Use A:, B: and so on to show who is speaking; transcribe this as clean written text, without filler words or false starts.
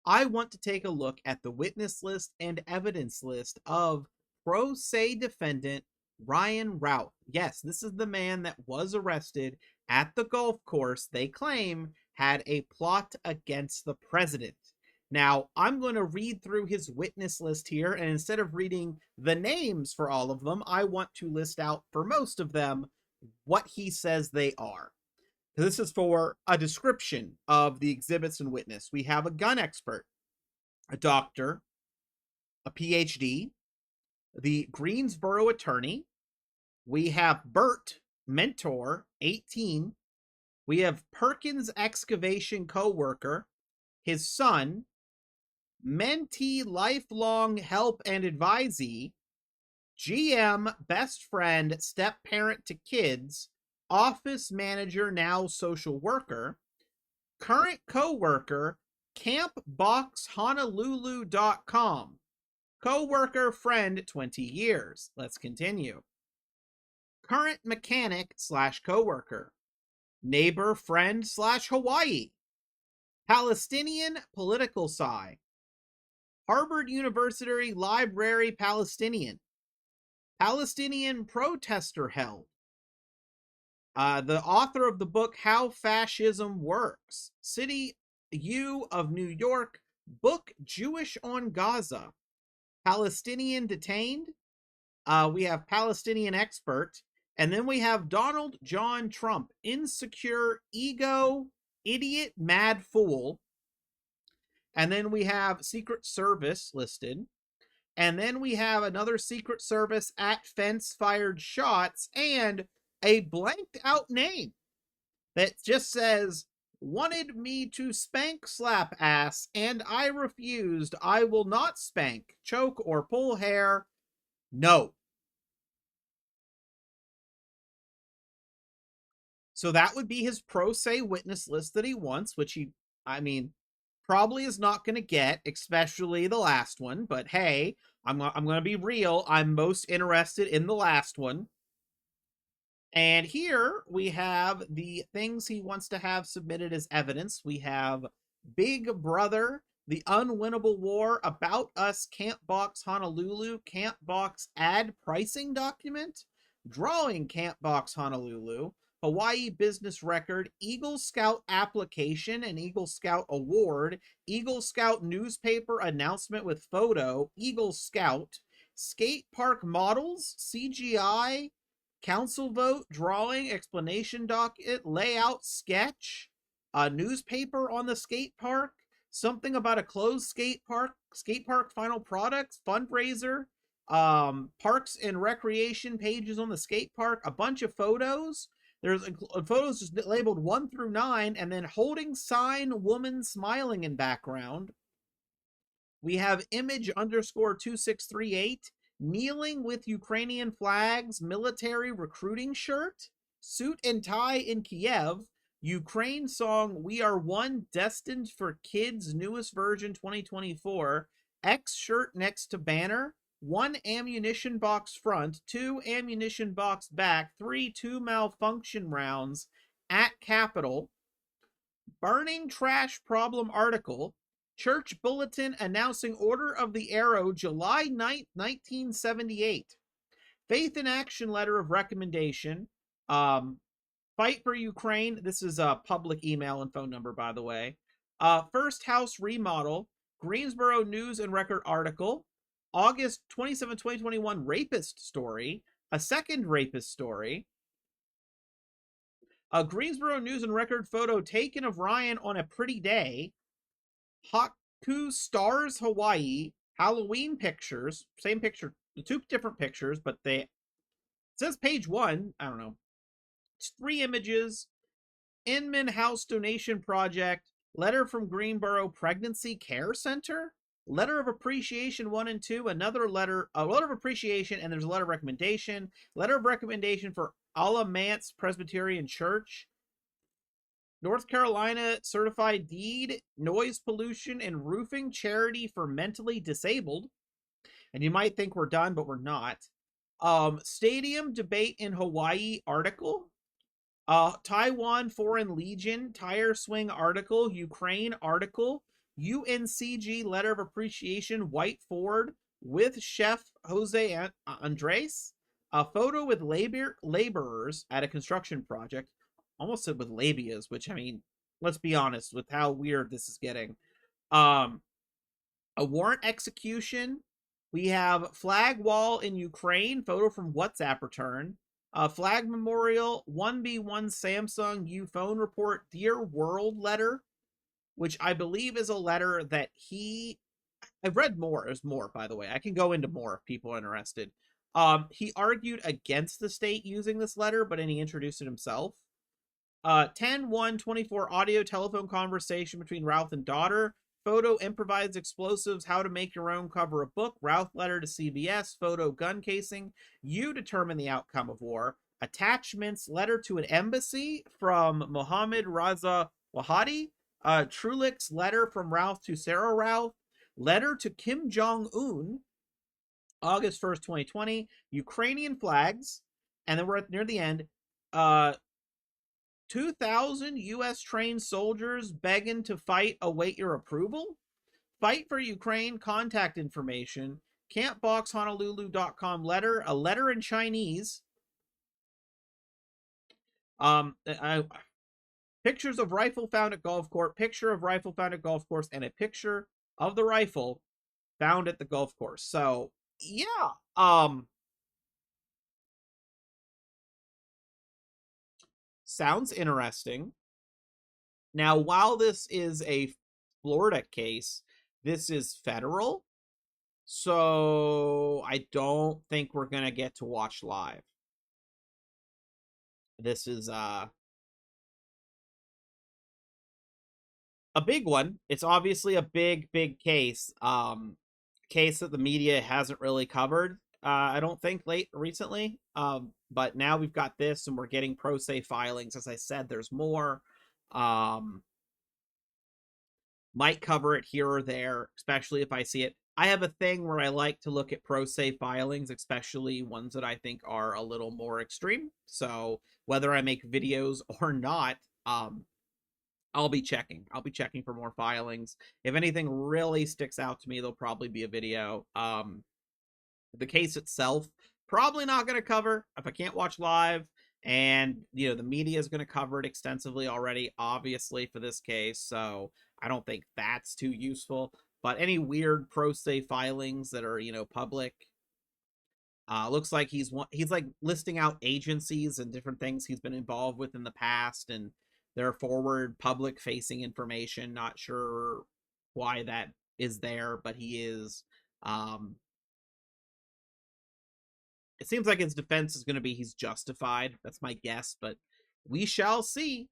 A: I want to take a look at the witness list and evidence list of pro se defendant Ryan Routh. Yes, this is the man that was arrested at the golf course they claim had a plot against the president. Now, I'm going to read through his witness list here, and instead of reading the names for all of them, I want to list out for most of them what he says they are. This is for a description of the exhibits and witness. We have a gun expert, a doctor, a PhD, the Greensboro attorney. We have Bert, mentor, 18. We have Perkins excavation co-worker, his son, mentee lifelong help and advisee, GM best friend, step parent to kids, office manager now social worker, current co-worker, campboxhonolulu.com, co-worker friend 20 years. Let's continue. Current mechanic slash co-worker, neighbor friend slash Hawaii, Palestinian political sci, Harvard University Library Palestinian, Palestinian protester held, the author of the book How Fascism Works, City U of New York, book Jewish on Gaza, Palestinian detained, we have Palestinian expert, and then we have Donald John Trump, insecure, ego, idiot, mad fool, and then we have Secret Service listed, and then we have another Secret Service at fence fired shots, and a blanked out name that just says, wanted me to spank slap ass, and I refused. I will not spank, choke, or pull hair. No. So that would be his pro se witness list that he wants, which he, I mean, probably is not going to get, especially the last one. But hey, I'm going to be real. I'm most interested in the last one. And here we have the things he wants to have submitted as evidence. We have Big Brother, the unwinnable war, About Us, Camp Box Honolulu, Camp Box ad pricing document, drawing Camp Box Honolulu, Hawaii business record, Eagle Scout application and Eagle Scout award, Eagle Scout newspaper announcement with photo, Eagle Scout, skate park models, CGI, council vote, drawing, explanation docket, layout, sketch, a newspaper on the skate park, something about a closed skate park final products, fundraiser, parks and recreation pages on the skate park, a bunch of photos. There's photos just labeled 1 through 9, and then holding sign, woman smiling in background. We have image underscore 2638, kneeling with Ukrainian flags, military recruiting shirt, suit and tie in Kiev, Ukraine song We Are One destined for kids newest version 2024, X shirt next to banner, 1 ammunition box front, 2 ammunition box back, 3 2 malfunction rounds at Capitol, burning trash problem article, church bulletin announcing Order of the Arrow, July 9th, 1978. Faith in Action letter of recommendation. Fight for Ukraine. This is a public email and phone number, by the way. First house remodel. Greensboro News and Record article. August 27, 2021 rapist story. A second rapist story. A Greensboro News and Record photo taken of Ryan on a pretty day. Haku Stars Hawaii, Halloween pictures, same picture, two different pictures, but it says page 1, I don't know. It's 3 images, Inman House Donation Project, letter from Greensboro Pregnancy Care Center, letter of appreciation 1 and 2, a letter of appreciation, and there's a letter of recommendation for Alamance Presbyterian Church, North Carolina certified deed, noise pollution and roofing charity for mentally disabled. And you might think we're done, but we're not. Stadium debate in Hawaii article. Taiwan Foreign Legion tire swing article, Ukraine article, UNCG letter of appreciation, White Ford with Chef Jose Andres. A photo with laborers at a construction project. Almost said with labias, which, I mean, let's be honest with how weird this is getting. Um, a warrant execution. We have flag wall in Ukraine, photo from WhatsApp return. Flag memorial, 1B1 Samsung U phone report, Dear World letter, which I believe is a letter that I've read more. There's more, by the way. I can go into more if people are interested. He argued against the state using this letter, but then he introduced it himself. 10-1-24 audio telephone conversation between Routh and daughter. Photo improvised explosives, how to make your own cover a book. Routh letter to CBS. Photo gun casing. You determine the outcome of war. Attachments, letter to an embassy from Mohammed Raza Wahadi. Trulick's letter from Routh to Sarah Routh. Letter to Kim Jong-un. August 1st, 2020. Ukrainian flags. And then we're at near the end. 2,000 U.S. trained soldiers begging to fight await your approval. Fight for Ukraine contact information. Campboxhonolulu.com letter. A letter in Chinese. Pictures of rifle found at golf course. Picture of rifle found at golf course. And a picture of the rifle found at the golf course. So, yeah. Sounds interesting. Now, while this is a Florida case, this is federal. So I don't think we're gonna get to watch live. This is a big one. It's obviously a big case. Case that the media hasn't really covered. I don't think recently. But now we've got this, and we're getting pro se filings. As I said, there's more. Um, might cover it here or there, especially if I see it. I have a thing where I like to look at pro se filings, especially ones that I think are a little more extreme. So whether I make videos or not, I'll be checking. I'll be checking for more filings. If anything really sticks out to me, there'll probably be a video. The case itself, probably not going to cover if I can't watch live. And, the media is going to cover it extensively already, obviously, for this case. So I don't think that's too useful. But any weird pro se filings that are, public, looks like he's like listing out agencies and different things he's been involved with in the past, and their forward public facing information. Not sure why that is there, but he is. It seems like his defense is going to be he's justified. That's my guess, but we shall see.